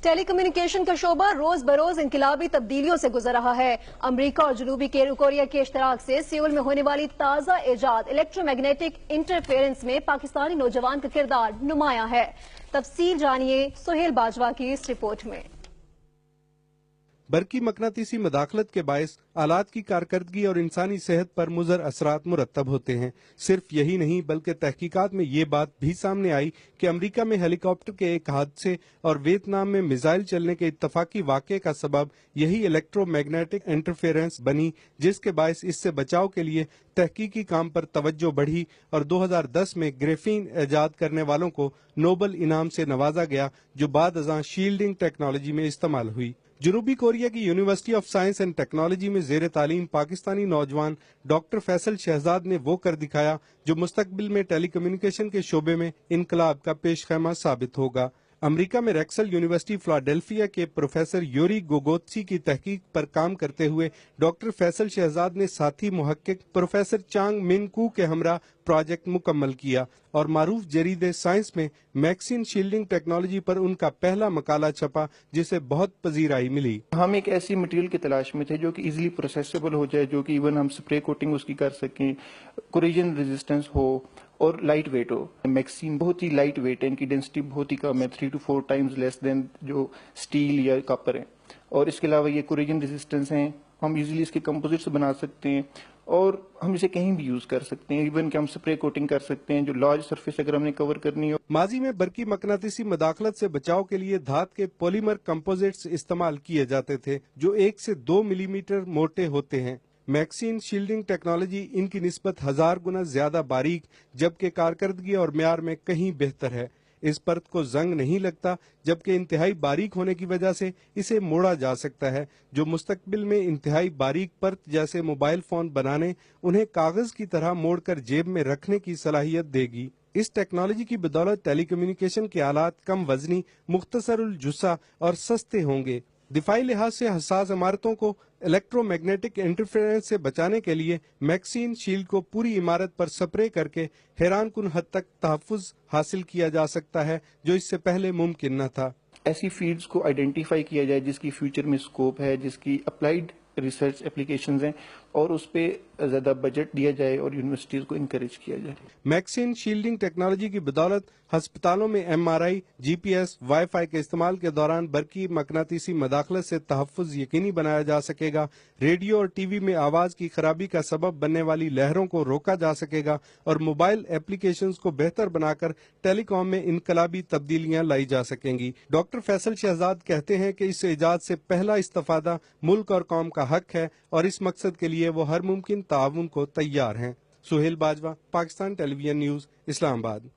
Tele communication का शोबा रोज बरोज इनकलाबी तब्दीलियों से गुजर रहा है। अमरीका और जनूबी कोरिया के इश्तराक से सियोल में होने वाली ताज़ा ईजाद इलेक्ट्रोमैग्नेटिक इंटरफेरेंस में पाकिस्तानी नौजवान का किरदार नुमाया है। तफसील जानिए सुहेल बाजवा की इस रिपोर्ट में। बरकी मकनातीसी मदाखलत के बायस आलात की कारकर्दगी और इंसानी सेहत पर मुज़र असरात मुरतब होते हैं। सिर्फ यही नहीं बल्कि तहकीकात में ये बात भी सामने आई कि अमरीका में हेलीकॉप्टर के एक हादसे और वियतनाम में मिसाइल चलने के इत्तफाकी वाक़े का सबब यही इलेक्ट्रोमैग्नेटिक इंटरफेरेंस बनी, जिसके बायस इससे बचाव के लिए तहकीकी काम पर तवज्जो बढ़ी और 2010 में ग्रेफीन ईजाद करने वालों को नोबल इनाम से नवाजा गया, जो बाद अज़ां शील्डिंग टेक्नोलॉजी में इस्तेमाल हुई। जनूबी कोरिया की university of science and technology में ज़ेर तालीम पाकिस्तानी नौजवान डॉक्टर फैसल शहजाद ने वो कर दिखाया जो मुस्तकबिल में टेली कम्युनिकेशन के शोबे में इनकलाब का पेशखैमा साबित होगा। अमेरिका में रेक्सल यूनिवर्सिटी फिलाडेल्फिया के प्रोफेसर योरी गोगोत्सी की तहकीक पर काम करते हुए डॉक्टर फैसल शहजाद ने साथी मुहक्किक प्रोफेसर चांग मिन कू के हमरा प्रोजेक्ट मुकम्मल किया और मारूफ जरीदे साइंस में मैक्सिन शील्डिंग टेक्नोलॉजी पर उनका पहला मकाला छपा, जिसे बहुत पजीराई मिली। हम एक ऐसी मटेरियल की तलाश में थे जो कि इजीली प्रोसेसेबल हो जाए, जो कि इवन हम स्प्रे कोटिंग उसकी कर सकें, कोरिजन रेजिस्टेंस हो और लाइट वेट हो। मैक्सिन बहुत ही लाइट वेट है, इनकी डेंसिटी बहुत ही कम है, 3 to 4 टाइम्स लेस देन जो स्टील या कॉपर है। और इसके अलावा ये कोरिजन रेजिस्टेंस हैं, हम इजीली इसके कंपोजिट्स बना सकते हैं और हम इसे कहीं भी यूज कर सकते हैं, इवन कि हम स्प्रे कोटिंग कर सकते हैं जो लार्ज सरफेस अगर हमने कवर करनी हो। माजी में बरकी मकनातीसी मदाखलत से बचाव के लिए धात के पॉलीमर कंपोजिट्स इस्तेमाल किए जाते थे जो 1 से 2 मिलीमीटर मोटे होते हैं। मैक्सिन शील्डिंग टेक्नोलॉजी इनकी निस्बत 1000 गुना ज्यादा बारीक, जबकि कारकर्दगी और म्यार में कहीं बेहतर है। इस परत को जंग नहीं लगता, जबकि इंतहाई बारीक होने की वजह से इसे मोड़ा जा सकता है, जो मुस्तकबिल में इंतहाई बारीक परत जैसे मोबाइल फोन बनाने, उन्हें कागज की तरह मोड़कर जेब में रखने की सलाहियत देगी। इस टेक्नोलॉजी की बदौलत टेलीकम्युनिकेशन के आलात कम वजनी, मुख्तसरुल जुस्सा और सस्ते होंगे। दिफाई लिहाज से हसास इमारतों को इलेक्ट्रोमैग्नेटिक इंटरफेरेंस से बचाने के लिए मैक्सिन शील्ड को पूरी इमारत पर स्प्रे करके हैरान कुन हद तक तहफ़्फ़ुज़ हासिल किया जा सकता है, जो इससे पहले मुमकिन न था। ऐसी फील्ड्स को आइडेंटिफाई किया जाए जिसकी फ्यूचर में स्कोप है, जिसकी अप्लाइड रिसर्च एप्लीकेशंस हैं और उस पे ज्यादा बजट दिया जाए और यूनिवर्सिटीज को इनकरेज किया जाए। मैक्सिन शील्डिंग टेक्नोलॉजी की बदौलत अस्पतालों में MRI, GPS, वाईफाई के इस्तेमाल के दौरान बरकी मकनातीसी मदाखलत से तहफ़्फ़ुज़ यकीनी बनाया जा सकेगा। रेडियो और TV में आवाज की खराबी का सबब बनने वाली लहरों को रोका जा सकेगा और मोबाइल एप्लीकेशंस को बेहतर बनाकर टेलीकॉम में इनकलाबी तब्दीलियां लाई जा सकेंगी। डॉक्टर फैसल शहजाद कहते हैं कि इस इजाद से पहला इस्तिफादा मुल्क और कौम का हक है और इस मकसद के लिए वो हर मुमकिन ताउन को तैयार हैं। Suhail Bajwa, Pakistan television news, Islamabad.